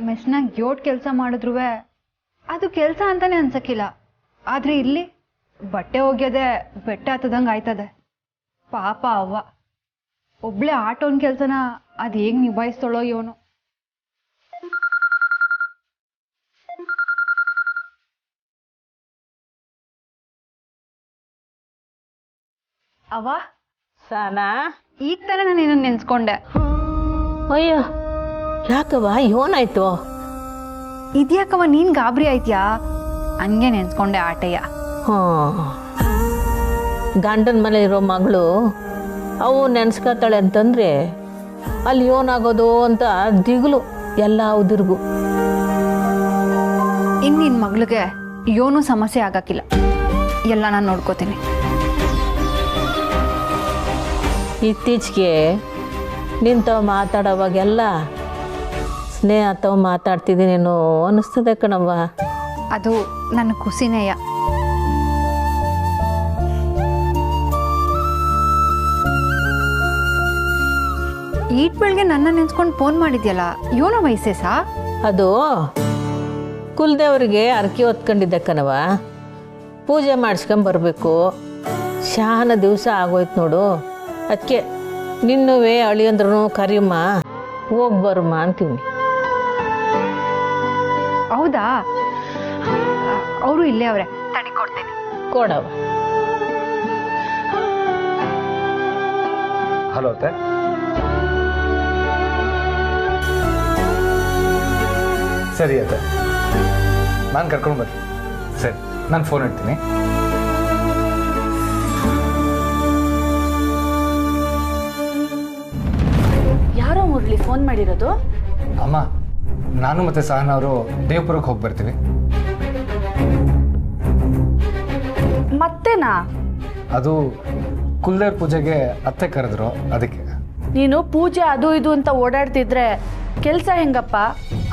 ಮೆಸ್ನಾಗ ಯೋಟ್ ಕೆಲಸ ಮಾಡಿದ್ರು ಅದು ಕೆಲಸ ಅಂತಾನೆ ಅನ್ಸಕ್ಕಿಲ್ಲ. ಆದ್ರೆ ಇಲ್ಲಿ ಬಟ್ಟೆ ಒಗ್ಯದೆ ಬೆಟ್ಟ ಹತ್ತದಂಗೆ ಆಯ್ತದೆ. ಪಾಪ ಅವ್ವ ಒಬ್ಳೆ ಆಟೋನ್ ಕೆಲಸನ ಅದು ಹೇಗೆ ನಿಭಾಯಿಸ್ತಾಳೋ ಇವನು. ಅವ್ವ ಸಾನಾ, ಈಗ ತಾನೇ ನಾನು ಇನ್ನೊಂದು ನೆನ್ಸ್ಕೊಂಡೆ. ಅಯ್ಯೋ ಯಾಕವ್ವ, ಏನಾಯ್ತು? ಇದ್ಯಾಕವ್ವ ನೀನ್ ಗಾಬರಿ ಆಯ್ತ್ಯಾ? ಹಂಗೆ ನೆನ್ಸ್ಕೊಂಡೆ ಆಟಯ್ಯ. ಗಂಡನ ಮನೆ ಇರೋ ಮಗಳು ಅವು ನೆನ್ಸ್ಕೊತಾಳೆ ಅಂತಂದ್ರೆ ಅಲ್ಲಿ ಏನಾಗೋದು ಅಂತ ದಿಗ್ಲು ಎಲ್ಲ ಉದುರ್ಗು. ನಿನ್ ಮಗಳಿಗೆ ಏನೂ ಸಮಸ್ಯೆ ಆಗಕ್ಕಿಲ್ಲ, ಎಲ್ಲ ನಾನು ನೋಡ್ಕೋತೀನಿ. ಇತ್ತೀಚೆಗೆ ನಿಂತವ ಮಾತಾಡೋವಾಗೆಲ್ಲ ಸ್ನೇಹ ತಾವು ಮಾತಾಡ್ತಿದ್ದೀನೇನೋ ಅನ್ನಿಸ್ತದೆ ಕಣವ್ವ. ಅದು ನನ್ನ ಖುಷಿನೇಯ. ಈಟ್ ಬೆಳಗ್ಗೆ ನನ್ನ ನೆನ್ಸ್ಕೊಂಡು ಫೋನ್ ಮಾಡಿದ್ಯಲ್ಲ, ಏನೋ ವಯಸ್ಸೇಸಾ? ಅದು ಕುಲದೇವ್ರಿಗೆ ಅರ್ಕೆ ಹೊತ್ಕೊಂಡಿದ್ದೆ ಕಣವ. ಪೂಜೆ ಮಾಡಿಸ್ಕೊಂಬರ್ಬೇಕು, ಶಾನ ದಿವಸ ಆಗೋಯ್ತು ನೋಡು. ಅದಕ್ಕೆ ನಿನ್ನವೇ ಅಳಿಯಂದ್ರೂ ಕರಿಯಮ್ಮ, ಹೋಗಿ ಬರಮ್ಮ ಅಂತೀವಿ. ಹೌದಾ? ಅವರು ಇಲ್ಲೇ ಅವ್ರೆ, ತಡಿ ಕೊಡ್ತೀನಿ. ಕೊಡವ. ಹಲೋ ಅತ್ತೆ. ಸರಿ ಅತ್ತೆ, ನಾನು ಕರ್ಕೊಂಡು ಬರ್ತೀನಿ. ಸರಿ, ನಾನು ಫೋನ್ ಇಡ್ತೀನಿ. ಯಾರೋ ಮುರಳಿ ಫೋನ್ ಮಾಡಿರೋದು? ಅಮ್ಮ, ನಾನು ಮತ್ತೆ ಸಹನಾ ಅವರು ದೇವಪುರಕ್ಕೆ ಹೋಗಿ ಬರ್ತೀವಿ. ಮತ್ತೇನಾ? ಅದು ಕುಲದೇವ್ರ ಪೂಜೆಗೆ ಅತ್ತೆ ಕರೆದ್ರು, ಅದಕ್ಕೆ. ನೀನು ಪೂಜೆ ಅದು ಇದು ಅಂತ ಓಡಾಡ್ತಿದ್ರೆ ಕೆಲಸ ಹೆಂಗಪ್ಪ?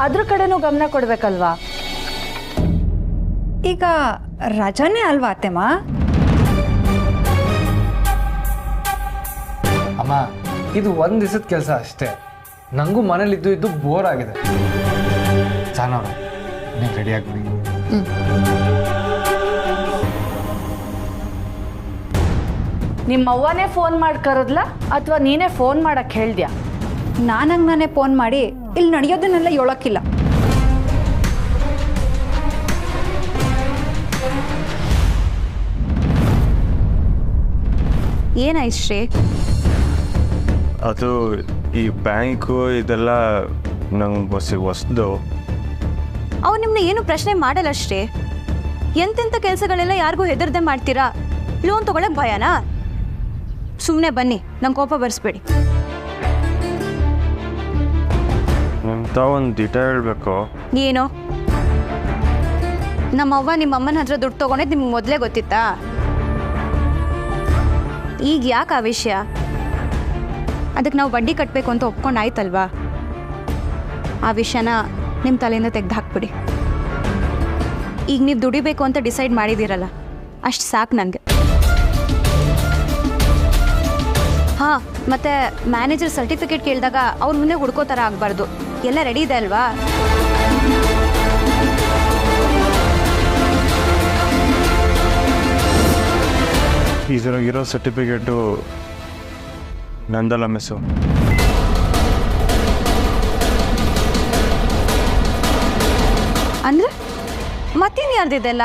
ಅದ್ರ ಕಡೆನೂ ಗಮನ ಕೊಡ್ಬೇಕಲ್ವಾ? ಈಗ ರಜಾನೇ ಅಲ್ವಾ ಅತ್ತೆಮ್ಮ? ಅಮ್ಮ, ಇದು ಒಂದು ದಿವಸದ ಕೆಲಸ ಅಷ್ಟೇ. ನನಗೂ ಮನೇಲಿ ಇದ್ದು ಬೋರ್ ಆಗಿದೆ. ಸಹನಾ ಅವರು, ನೀವು ರೆಡಿ ಆಗ್ಬಿಡಿ. ನಿಮ್ಮವ್ವನೇ ಫೋನ್ ಮಾಡಿ ಕರೆದ್ಲಾ ಅಥವಾ ನೀನೇ ಫೋನ್ ಮಾಡಕ್ಕೆ ಹೇಳ್ದ್ಯಾ? ನಾನೇ ಫೋನ್ ಮಾಡಿ ಇಲ್ಲಿ ನಡೆಯೋದನ್ನೆಲ್ಲ ಹೇಳೋಕ್ಕಿಲ್ಲ. ಏನಾಯ್ತು ಶ್ರೀ? ಅದು ಈ ಬ್ಯಾಂಕು ಇದೆಲ್ಲ ನಂಗೆ ಹೊಸದು. ಅವು ನಿಮ್ಮನ್ನ ಏನು ಪ್ರಶ್ನೆ ಮಾಡಲ್ಲ ಶ್ರೀ. ಎಂತೆಂಥ ಕೆಲಸಗಳೆಲ್ಲ ಯಾರಿಗೂ ಹೆದರ್ದೆ ಮಾಡ್ತೀರಾ? ಲೋನ್ ತಗೊಳಕ್ ಭಯನಾ? ಸುಮ್ಮನೆ ಬನ್ನಿ, ನಂಗೆ ಕೋಪ ಬರ್ಸ್ಬೇಡಿ. ನಿಮ್ತ ಒಂದು ದಿಟ ಹೇಳ್ಬೇಕು. ಏನು? ನಮ್ಮವ್ವ ನಿಮ್ಮಮ್ಮನ ಹತ್ರ ದುಡ್ಡು ತೊಗೊಂಡಿದ್ದು ನಿಮ್ಗೆ ಮೊದಲೇ ಗೊತ್ತಿತ್ತಾ? ಈಗ ಯಾಕೆ ಆ ವಿಷಯ? ಅದಕ್ಕೆ ನಾವು ಬಡ್ಡಿ ಕಟ್ಟಬೇಕು ಅಂತ ಒಪ್ಕೊಂಡು ಆಯ್ತಲ್ವಾ? ಆ ವಿಷಯನ ನಿಮ್ಮ ತಲೆಯಿಂದ ತೆಗೆದು ಹಾಕ್ಬಿಡಿ. ಈಗ ನೀವು ದುಡಿಬೇಕು ಅಂತ ಡಿಸೈಡ್ ಮಾಡಿದ್ದೀರಲ್ಲ, ಅಷ್ಟು ಸಾಕು ನನಗೆ. ಹಾಂ, ಮತ್ತು ಮ್ಯಾನೇಜರ್ ಸರ್ಟಿಫಿಕೇಟ್ ಕೇಳಿದಾಗ ಅವ್ರ ಮುಂದೆ ಹುಡ್ಕೋ ಥರ ಆಗಬಾರ್ದು. ಎಲ್ಲ ರೆಡಿ ಇದೆ ಅಲ್ವಾ? ಇರೋ ಸರ್ಟಿಫಿಕೇಟು ನಂದಲ್ಲ ಮಿಸ್ಸು. ಅಂದರೆ ಮತ್ತೇನು ಯಾರ್ದಿದೆಲ್ಲ?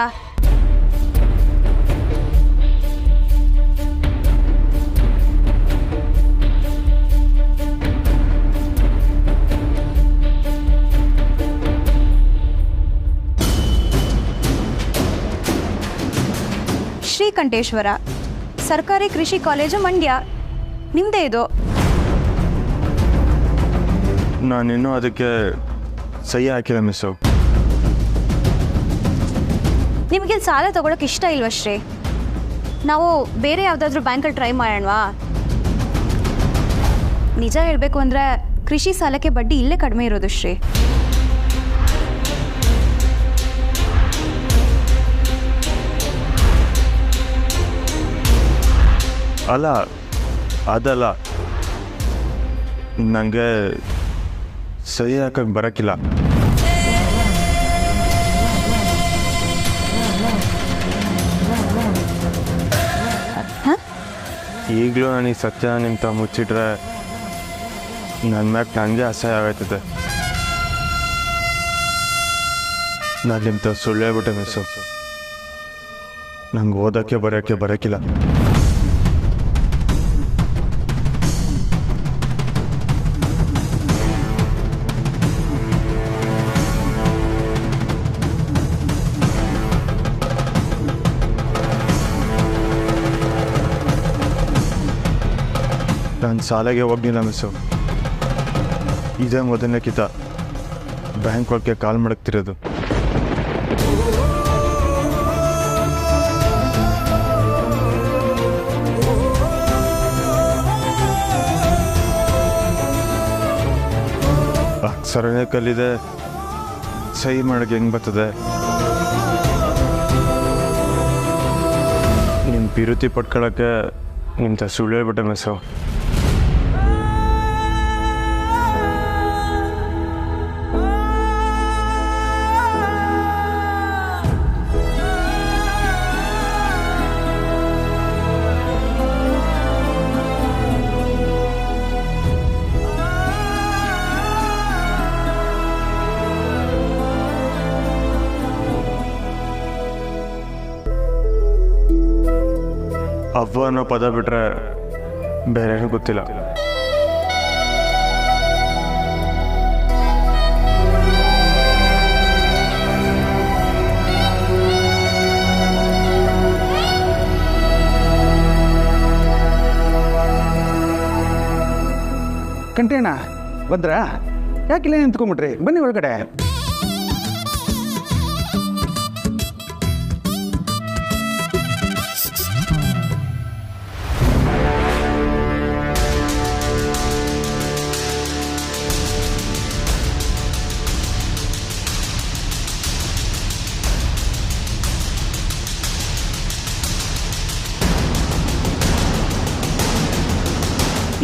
ಶ್ರೀಕಂಠೇಶ್ವರ ಸರ್ಕಾರಿ ಕೃಷಿ ಕಾಲೇಜು, ಮಂಡ್ಯ. ನಿಮ್ಮದೇ ಇದು. ನಾನಿನ್ನೂ ಅದಕ್ಕೆ ಸಹಿ ಹಾಕಿಲ್ಲ ಮಿಸ್ಸು. ನಿಮಗೆ ಸಾಲ ತಗೊಳಕ್ಕೆ ಇಷ್ಟ ಇಲ್ವಾ ಶ್ರೀ? ನಾವು ಬೇರೆ ಯಾವುದಾದ್ರೂ ಬ್ಯಾಂಕಲ್ಲಿ ಟ್ರೈ ಮಾಡೋಣವಾ? ನಿಜ ಹೇಳಬೇಕು ಅಂದರೆ ಕೃಷಿ ಸಾಲಕ್ಕೆ ಬಡ್ಡಿ ಇಲ್ಲೇ ಕಡಿಮೆ ಇರೋದು ಶ್ರೀ. ಅಲ್ಲ, ಅದಲ್ಲ, ನನಗೆ ಸಹಿ ಹಾಕಕ್ಕೆ ಬರೋಕ್ಕಿಲ್ಲ. ಈಗಲೂ ನಾನು ಈ ಸತ್ಯ ನಿಮ್ಮ ತ ಮುಚ್ಚಿಟ್ರೆ ನನ್ನ ಮ್ಯಾಗ ನನಗೆ ಅಸಹ್ಯ ಆಗೈತದೆ. ನಾನು ನಿಮ್ಮ ತ ಸುಳ್ಳು ಹೇಳ್ಬಿಟ್ಟೆ ಮಿಸ್ಸು. ನಂಗೆ ಓದೋಕ್ಕೆ ಬರೋಕ್ಕಿಲ್ಲ. ನಾನು ಶಾಲೆಗೆ ಹೋಗ್ಲಿಲ್ಲ ಮಿಸ್ಸು. ಇದೇ ಮೊದಲನೇ ಕಿತ ಬ್ಯಾಂಕ್ ಒಳಗೆ ಕಾಲ್ ಮಾಡಕ್ತಿರೋದು. ಅಕ್ಷರನೇ ಕಲ್ಲಿದೆ, ಸಹಿ ಮಾಡಕ್ಕೆ ಹೆಂಗೆ ಬರ್ತದೆ? ನಿಮ್ಮ ಪಿರುತಿ ಪಡ್ಕೊಳ್ಳೋಕ್ಕೆ ನಿಮ್ತ ಸುಳ್ಳು ಹೇಳ್ಬಿಟ್ಟೆ ಮಿಸ್ಸು. ಅವ್ವ ಅನ್ನೋ ಪದ ಬಿಟ್ರೆ ಬೇರೇನೂ ಗೊತ್ತಿಲ್ಲ. ಕಂಟೇಣ ಬಂದ್ರಾ? ಯಾಕಿಲ್ಲ ನಿಂತ್ಕೊಂಡ್ಬಿಟ್ರಿ? ಬನ್ನಿ ಒಳಗಡೆ.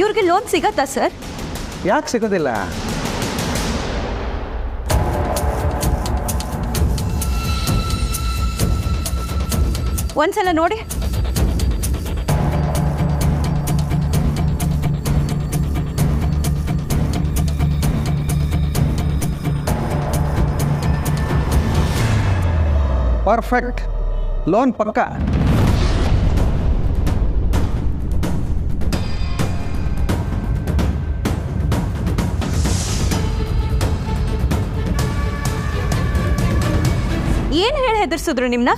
ಇವ್ರಿಗೆ ಲೋನ್ ಸಿಗತ್ತಾ ಸರ್? ಯಾಕೆ ಸಿಗೋದಿಲ್ಲ? ಒಂದ್ಸಲ ನೋಡಿ. ಪರ್ಫೆಕ್ಟ್, ಲೋನ್ ಪಕ್ಕ. ಏನ್ ಹೇಳಿ ಹೆದರ್ಸಿದ್ರು ನಿಮ್ನ?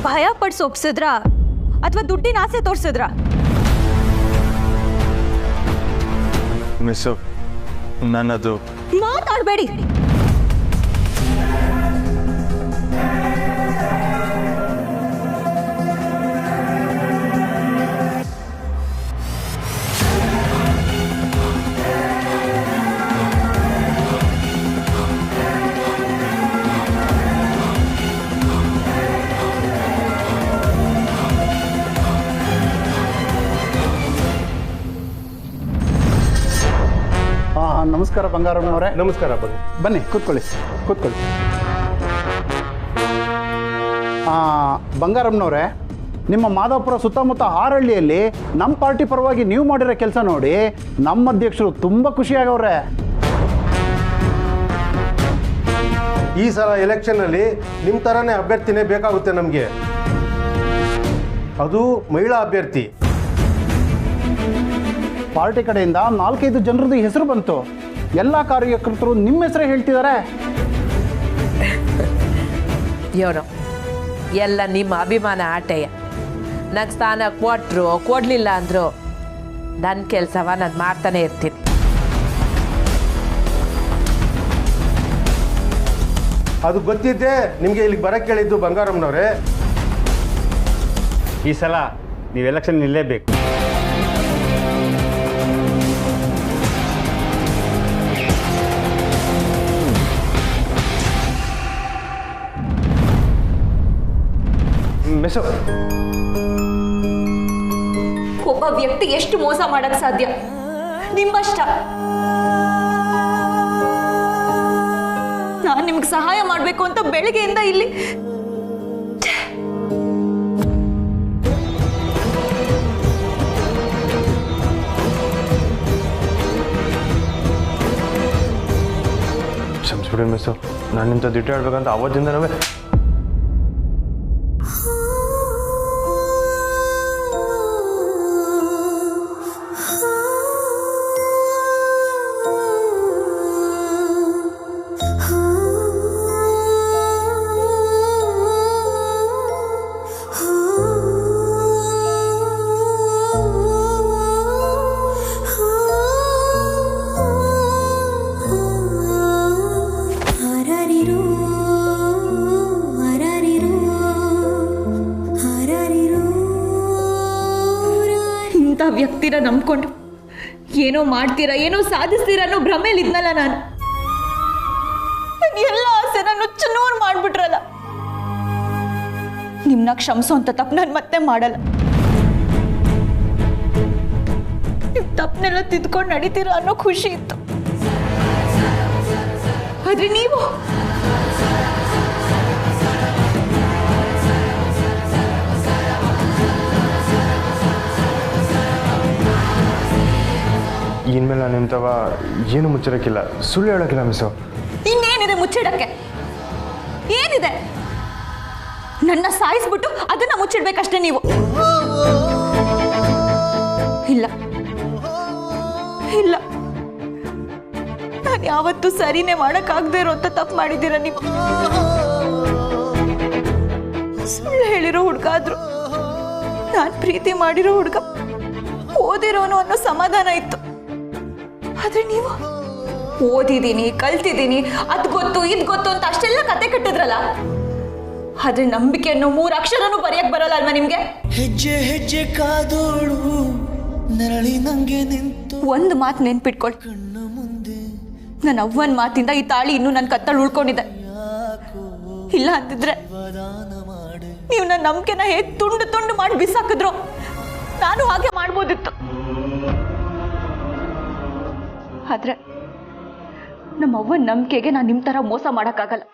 ಭಯ ಪಡ್ಸಿ ಒಪ್ಸಿದ್ರ ಅಥವಾ ದುಡ್ಡಿನ ಆಸೆ ತೋರ್ಸಿದ್ರ? ಮಿಸ್ಸು, ನನ್ನದು ಮಾತಾಡಬೇಡಿ. ನಮಸ್ಕಾರ ಬಂಗಾರಮ್ಮನವರೇ. ನಮಸ್ಕಾರ. ಬನ್ನಿ ಕೂತ್ಕೊಳ್ಳಿ. ಬಂಗಾರಮ್ಮನವರೇ, ನಿಮ್ಮ ಮಾದಾಪುರ ಸುತ್ತಮುತ್ತ ಹಾರಹಳ್ಳಿಯಲ್ಲಿ ನಮ್ಮ ಪಾರ್ಟಿ ಪರವಾಗಿ ನೀವು ಮಾಡಿರೋ ಕೆಲಸ ನೋಡಿ ನಮ್ಮ ಅಧ್ಯಕ್ಷರು ತುಂಬ ಖುಷಿಯಾಗವ್ರೆ. ಈ ಸಲ ಎಲೆಕ್ಷನ್ನಲ್ಲಿ ನಿಮ್ಮ ಥರನೇ ಅಭ್ಯರ್ಥಿನೇ ಬೇಕಾಗುತ್ತೆ ನಮಗೆ, ಅದು ಮಹಿಳಾ ಅಭ್ಯರ್ಥಿ. ಪಾರ್ಟಿ ಕಡೆಯಿಂದ 4-5 ಜನರದ್ದು ಹೆಸರು ಬಂತು. ಎಲ್ಲ ಕಾರ್ಯಕರ್ತರು ನಿಮ್ಮ ಹೆಸರೇ ಹೇಳ್ತಿದ್ದಾರೆ. ಯೋನು ಎಲ್ಲ ನಿಮ್ಮ ಅಭಿಮಾನ ಆಟೆಯ. ನಂಗೆ ಸ್ಥಾನ ಕೊಟ್ಟರು ಕೊಡಲಿಲ್ಲ ಅಂದರು ನನ್ನ ಕೆಲಸವ ನಾನು ಮಾಡ್ತಾನೆ ಇರ್ತೀನಿ. ಅದು ಗೊತ್ತಿದ್ದೆ ನಿಮಗೆ ಇಲ್ಲಿಗೆ ಬರಕ್ಕೆ ಹೇಳಿದ್ದು ಬಂಗಾರಮ್ಮನವರೇ. ಈ ಸಲ ನೀವು ಎಲೆಕ್ಷನ್ ನಿಲ್ಲೇಬೇಕು. ಮಿಸ್, ಒಬ್ಬ ವ್ಯಕ್ತಿ ಎಷ್ಟು ಮೋಸ ಮಾಡಕ್ ಸಾಧ್ಯ? ನಿಮ್ಮಷ್ಟ ನಾನು ನಿಮ್ಗೆ ಸಹಾಯ ಮಾಡಬೇಕು ಅಂತ ಬೆಳಗ್ಗೆಯಿಂದ ಇಲ್ಲಿ ಕ್ಷಮಿಸ್ಬಿಡಿ ಮಿಸ್ಸು, ನಾನು ಇಂಥ ದಿಟ್ಟ ಹೇಳ್ಬೇಕಂತ ಅವತ್ತಿಂದನವೇ ವ್ಯಕ್ತಿನ ನಂಬ್ಕೊಂಡು ಏನೋ ಮಾಡ್ತೀರಾ, ಏನೋ ಸಾಧಿಸ್ತೀರಾ ಅನ್ನೋ ಭ್ರಮೇಲಿ ಇದ್ನಲ್ಲ ನಾನು. ಎಲ್ಲ ಆಸೆನ ನುಚ್ಚು ಮಾಡ್ಬಿಟ್ರಲ್ಲ. ನಿಮ್ನ ಕ್ಷಮಿಸೋ ಅಂತ ತಪ್ಪು ನಾನು ಮತ್ತೆ ಮಾಡಲ್ಲ. ನಿಮ್ ತಪ್ಪನೆಲ್ಲ ತಿದ್ಕೊಂಡು ನಡೀತೀರಾ ಅನ್ನೋ ಖುಷಿ ಇತ್ತು. ಆದ್ರೆ ನೀವು ಇನ್ಮೇಲೆ ನಾನು ಇಂಥವ ಏನು ಮುಚ್ಚಿಡಕ್ಕಿಲ್ಲ, ಸುಳ್ಳು ಹೇಳೋಕ್ಕಿಲ್ಲ ಮಿಸ್ಸು. ಇನ್ನೇನಿದೆ ಮುಚ್ಚಿಡಕ್ಕೆ? ಏನಿದೆ? ನನ್ನ ಸಾಯಿಸ್ಬಿಟ್ಟು ಅದನ್ನ ಮುಚ್ಚಿಡ್ಬೇಕಷ್ಟೇ ನೀವು. ಇಲ್ಲ ಇಲ್ಲ, ನಾನು ಯಾವತ್ತೂ ಸರಿನೇ ಮಾಡಕ್ಕಾಗದೇ ಇರೋ ಅಂತ ತಪ್ಪು ಮಾಡಿದ್ದೀರ ನೀವು. ಸುಳ್ಳು ಹೇಳಿರೋ ಹುಡುಗ ಆದ್ರು ನಾನು ಪ್ರೀತಿ ಮಾಡಿರೋ ಹುಡುಗ ಓದಿರೋನು ಅನ್ನೋ ಸಮಾಧಾನ ಇತ್ತು. ಆದ್ರೆ ನೀವು ಓದಿದ್ದೀನಿ, ಕಲ್ತಿದ್ದೀನಿ, ಅದ್ ಗೊತ್ತು ಇದ್ ಗೊತ್ತು ಅಂತ ಅಷ್ಟೆಲ್ಲ ಕತೆ ಕಟ್ಟಿದ್ರಲ್ಲ. ಆದ್ರೆ ನಂಬಿಕೆ ಅನ್ನೋ 3 ಅಕ್ಷರನೂ ಬರೆಯಕ್ ಬರಲ್ಲ ಅಲ್ವಾ ನಿಮ್ಗೆ? ಹೆಜ್ಜೆ ಹೆಜ್ಜೆ ಕಾದೋಳು ನರಳಿ ನಂಗೆ ನಿಂತು ಒಂದು ಮಾತು ನೆನ್ಪಿಟ್ಕೊಳ್ಳಿ, ನನ್ನ ಅವ್ವನ ಮಾತಿಂದ ಈ ತಾಳಿ ಇನ್ನೂ ನನ್ನ ಕತ್ತಲ್ಲಿ ಉಳ್ಕೊಂಡಿದೆ. ಇಲ್ಲ ಅಂತಿದ್ರೆ ನೀವು ನನ್ನ ನಂಬಿಕೆನ ಹೇಗೆ ತುಂಡು ತುಂಡು ಮಾಡಿ ಬಿಸಾಕಿದ್ರು ನಾನು ಹಾಗೆ ಮಾಡ್ಬೋದಿತ್ತು. ಆದ್ರೆ ನಮ್ಮ ಅವ್ವನ ನಂಬಿಕೆಗೆ ನಾನು ನಿಮ್ಮ ತರ ಮೋಸ ಮಾಡಕ್ಕಾಗಲ್ಲ.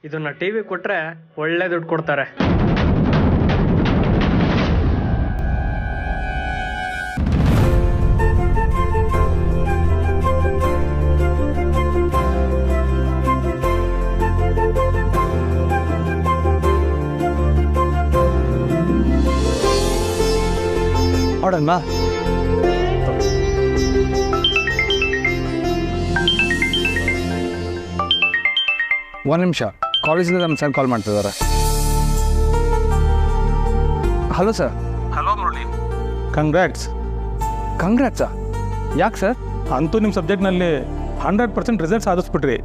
ಇದನ್ನ ಟಿವಿ ಕೊಟ್ರೆ ಒಳ್ಳೆ ದುಡ್ಡು ಕೊಡ್ತಾರೆ. ನೋಡಣ್ಣ, ಒಂದು ನಿಮಿಷ, ಕಾಲೇಜಿಂದ ನಮ್ಮ ಸರ್ ಕಾಲ್ ಮಾಡ್ತಿದ್ದಾರೆ. Hello sir. Hello Murali, congrats. ಕಂಗ್ರ್ಯಾಟ್ಸಾ? ಯಾಕೆ ಸರ್? ಅಂತೂ ನಿಮ್ಮ ಸಬ್ಜೆಕ್ಟ್ನಲ್ಲಿ 100% ರಿಸಲ್ಟ್ ಸಾಧಿಸ್ಬಿಟ್ರಿ.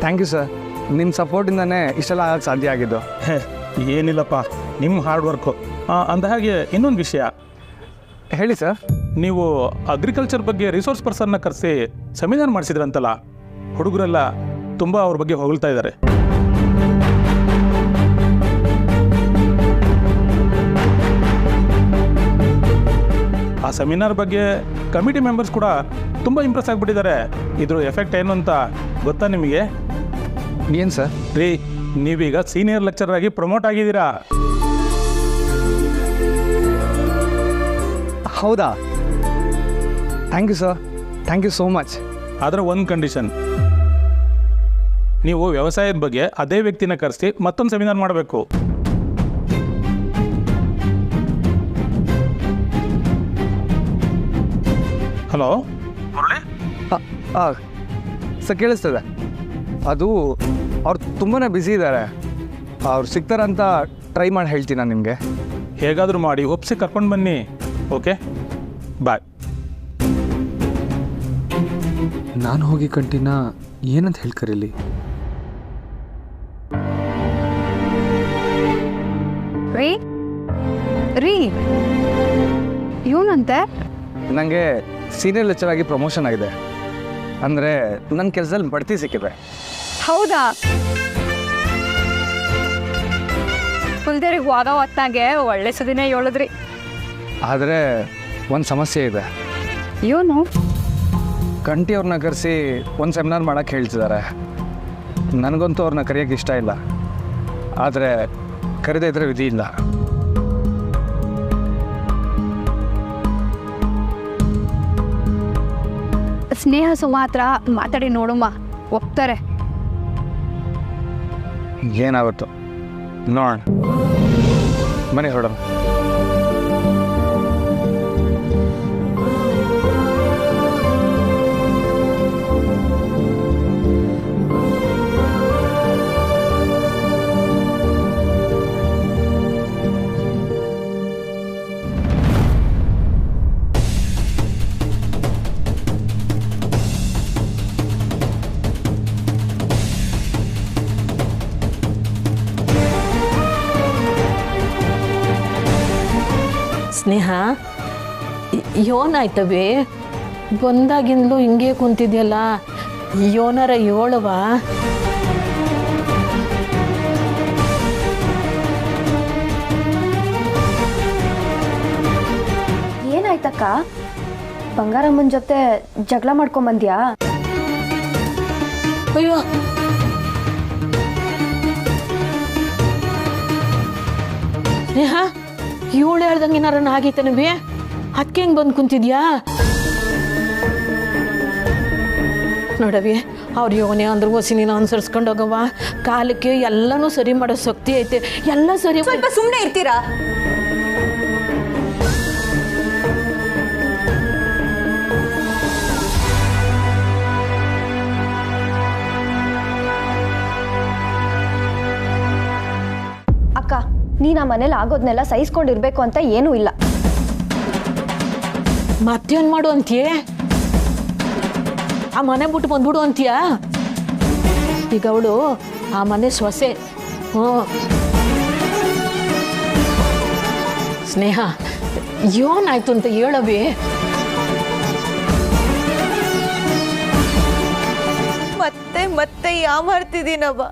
Thank you sir. ನಿಮ್ಮ ಸಪೋರ್ಟಿಂದನೇ ಇಷ್ಟೆಲ್ಲ ಆಗಕ್ಕೆ ಸಾಧ್ಯ ಆಗಿದ್ದು. ಏನಿಲ್ಲಪ್ಪ, ನಿಮ್ಮ ಹಾರ್ಡ್ ವರ್ಕು. ಅಂದ ಹಾಗೆ ಇನ್ನೊಂದು ವಿಷಯ ಹೇಳಿ ಸರ್. ನೀವು ಅಗ್ರಿಕಲ್ಚರ್ ಬಗ್ಗೆ ರಿಸೋರ್ಸ್ ಪರ್ಸನ್ನ ಕರೆಸಿ ಸೆಮಿನಾರ್ ಮಾಡಿಸಿದ್ರಂತಲ್ಲ, ಹುಡುಗರೆಲ್ಲ ತುಂಬ ಅವ್ರ ಬಗ್ಗೆ ಹೊಗಳ್ತಾ ಇದ್ದಾರೆ. ಆ ಸೆಮಿನಾರ್ ಬಗ್ಗೆ ಕಮಿಟಿ ಮೆಂಬರ್ಸ್ ಕೂಡ ತುಂಬ ಇಂಪ್ರೆಸ್ ಆಗಿಬಿಟ್ಟಿದ್ದಾರೆ. ಇದ್ರ ಎಫೆಕ್ಟ್ ಏನು ಅಂತ ಗೊತ್ತಾ ನಿಮಗೆ? ಏನು ಸರ್? ರೀ, ನೀವೀಗ ಸೀನಿಯರ್ ಲೆಕ್ಚರರ್ ಆಗಿ ಪ್ರಮೋಟ್ ಆಗಿದ್ದೀರಾ. ಹೌದಾ? Thank you sir, thank you so much. ಆದರೆ ಒಂದು ಕಂಡೀಷನ್, ನೀವು ವ್ಯವಸಾಯದ ಬಗ್ಗೆ ಅದೇ ವ್ಯಕ್ತಿನ ಕರೆಸಿ ಮತ್ತೊಂದು ಸೆಮಿನಾರ್ ಮಾಡಬೇಕು. ಹಲೋ ಮುರಳಿ. ಸರ್ ಕೇಳಿಸ್ತದೆ. ಅದು ಅವ್ರು ತುಂಬಾ ಬ್ಯುಸಿ ಇದ್ದಾರೆ. ಅವ್ರು ಸಿಗ್ತಾರಂತ ಟ್ರೈ ಮಾಡಿ ಹೇಳ್ತೀನಿ ನಾನು ನಿಮಗೆ. ಹೇಗಾದರೂ ಮಾಡಿ ಒಪ್ಸಿ ಕರ್ಕೊಂಡು ಬನ್ನಿ. ಓಕೆ, ಬಾಯ್. ನಾನು ಹೋಗಿ ಕಂಟಿನ ಏನಂತ ಹೇಳ್ಕರಿಲಿ? ರೀ ಇವನಂತೆ ನನಗೆ ಸೀನಿಯರ್ ಲೆಕ್ಚರ್ ಆಗಿ ಪ್ರಮೋಷನ್ ಆಗಿದೆ. ಅಂದರೆ ನನ್ನ ಕೆಲಸದಲ್ಲಿ ಬಡ್ತಿ ಸಿಕ್ಕಿದೆ. ಹೌದಾ? ಕುಲ್ದೇರಿಗೆ ಹೋಗ ಹೊತ್ತಾಗೆ ಒಳ್ಳೆ ಸುದಿನೇ ಹೇಳಿದ್ರಿ. ಆದರೆ ಒಂದು ಸಮಸ್ಯೆ ಇದೆ. ಏನು? ಕಂಟಿ ಅವ್ರನ್ನ ಕರೆಸಿ ಒಂದು ಸೆಮಿನಾರ್ ಮಾಡೋಕ್ಕೆ ಹೇಳ್ತಿದ್ದಾರೆ. ನನಗಂತೂ ಅವ್ರನ್ನ ಕರೆಯೋಕ್ಕೆ ಇಷ್ಟ ಇಲ್ಲ, ಆದರೆ ಕರೆದೇ ಇದ್ರೆ ವಿಧಿ ಇಲ್ಲ. ಸ್ನೇಹ ಸುಮಾತ್ರ ಮಾತಾಡಿ ನೋಡುಮ್ಮ, ಒಪ್ತಾರೆ. ಏನಾಗುತ್ತೋ ನೋಡೋಣ, ಮನೆ ಹೊರಡೋಣ. ಸ್ನೇಹ, ಯೋನಾಯ್ತವೆ ಬಂದಾಗಿಂದಲೂ ಹಿಂಗೆ ಕುಂತಿದ್ಯಲ್ಲ, ಯೋನರ ಏಳುವ. ಏನಾಯ್ತಕ್ಕ? ಬಂಗಾರಮ್ಮನ ಜೊತೆ ಜಗಳ ಮಾಡ್ಕೊಂಬಂದ್ಯಾ? ಅಯ್ಯೋ, ಸ್ನೇಹ, ಇವಳು ಹೇಳ್ದಂಗೆ ಏನಾರ ಆಗೈತನವೇ? ಅದಕ್ಕೆ ಹೆಂಗೆ ಬಂದು ಕುಂತಿದ್ಯಾ? ನೋಡವಿ, ಅವ್ರು ಯೋನೆ ಅಂದ್ರೂ ಹೊಸಿ ನೀನು ಅನುಸರಿಸ್ಕೊಂಡು ಹೋಗವ್ವ. ಕಾಲಕ್ಕೆ ಎಲ್ಲನೂ ಸರಿ ಮಾಡೋ ಶಕ್ತಿ ಐತೆ, ಎಲ್ಲ ಸರಿ. ಸ್ವಲ್ಪ ಸುಮ್ಮನೆ ಇರ್ತೀರಾ? ಅಕ್ಕ, ನೀನು ಆ ಮನೇಲಿ ಆಗೋದ್ನೆಲ್ಲ ಸಹಿಸ್ಕೊಂಡಿರ್ಬೇಕು ಅಂತ ಏನೂ ಇಲ್ಲ. ಮತ್ತೇನು ಮಾಡು ಅಂತೀಯ? ಆ ಮನೆ ಬಿಟ್ಟು ಬಂದ್ಬಿಡು ಅಂತೀಯ? ಈಗ ಅವಳು ಆ ಮನೆ ಸೊಸೆ. ಸ್ನೇಹ, ಏನಾಯ್ತು ಅಂತ ಹೇಳವಿ. ಮತ್ತೆ ಮತ್ತೆ ಯಾಮಾರ್ತಿದ್ದೀನವ್ವ.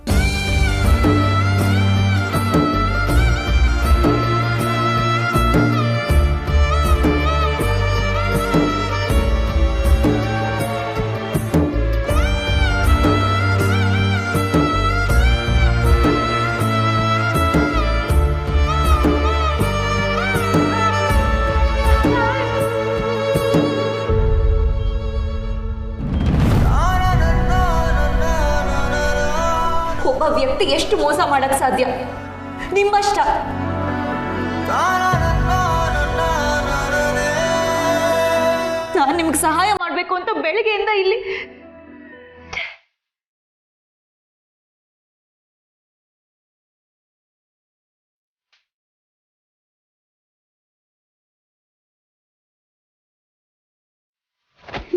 ಒಬ್ಬ ವ್ಯಕ್ತಿ ಎಷ್ಟು ಮೋಸ ಮಾಡಕ್ ಸಾಧ್ಯ? ನಿಮ್ಮಷ್ಟ. ನಾನು ನಿಮ್ಗೆ ಸಹಾಯ ಮಾಡ್ಬೇಕು ಅಂತ ಬೆಳಿಗ್ಗೆಯಿಂದ ಇಲ್ಲಿ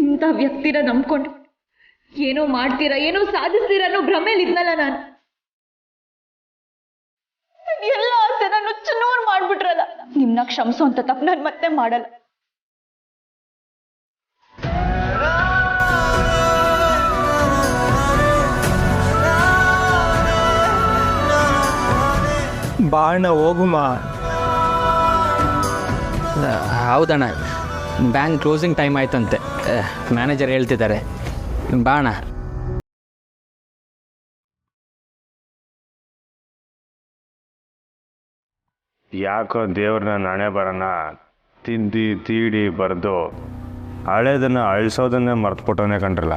ಇಂಥ ವ್ಯಕ್ತಿನ ನಂಬ್ಕೊಂಡು ಏನೋ ಮಾಡ್ತೀರಾ, ಏನೋ ಸಾಧಿಸ್ತೀರಾ ಅನ್ನೋ ಭ್ರಮೇಲಿದ್ನಲ್ಲ ನಾನು. ಎಲ್ಲ ಆಸೆನ ನುಚ್ಚು ನೂರು ಮಾಡ್ಬಿಟ್ರಲ್ಲ. ನಿಮ್ನ ಕ್ಷಮಿಸೋ ಅಂತ ತಪ್ಪು ನಾನು ಮತ್ತೆ ಮಾಡಲ್ಲ. ಬಾಣ ಹೋಗುಮ. ಹೌದಣ್ಣ, ಬ್ಯಾಂಕ್ ಕ್ಲೋಸಿಂಗ್ ಟೈಮ್ ಆಯ್ತಂತೆ, ಮ್ಯಾನೇಜರ್ ಹೇಳ್ತಿದ್ದಾರೆ. ಬಾಣ. ಯಾಕೋ ದೇವ್ರನ್ನ ನಾಣೆ ಬರೋಣ ತಿಂದು ತೀಡಿ ಬರೆದು ಹಳೇದನ್ನು ಅಳಿಸೋದನ್ನೇ ಮರ್ತ್ಬಿಟ್ಟವನೇ ಕಂಡ್ರಲ್ಲ.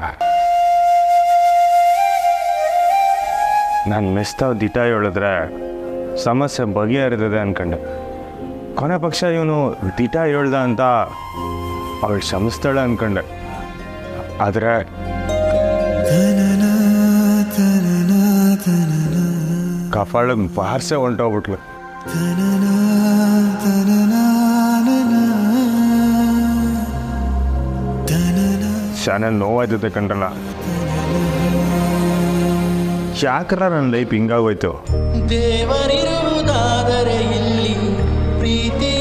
ನಾನು ಮೆಸ್ತಾವ್ ದಿಟ ಹೇಳಿದ್ರೆ ಸಮಸ್ಯೆ ಬಗೆಹರಿತದೆ ಅನ್ಕೊಂಡೆ. ಕೊನೆ ಪಕ್ಷ ಇವನು ದಿಟ ಹೇಳ್ದ ಅಂತ ಅವಳು ಕ್ಷಮಿಸ್ತಾಳೆ ಅನ್ಕೊಂಡೆ. ಆದರೆ ಕಫಾಳಗ್ ಬಾರ್ಸೆ ಹೊಂಟೋಗ್ಬಿಟ್ಲು. ಶಾನೆ ನೋವಾಯ್ತದೆ ಕಣ್ರಲ್ಲ. ಯಾಕ್ರ ನನ್ನ ಲೈಫ್ ಹಿಂಗಾಗೋಯ್ತು? ದೇವರಿರುವುದಾದರೆ ಇಲ್ಲಿ ಪ್ರೀತಿ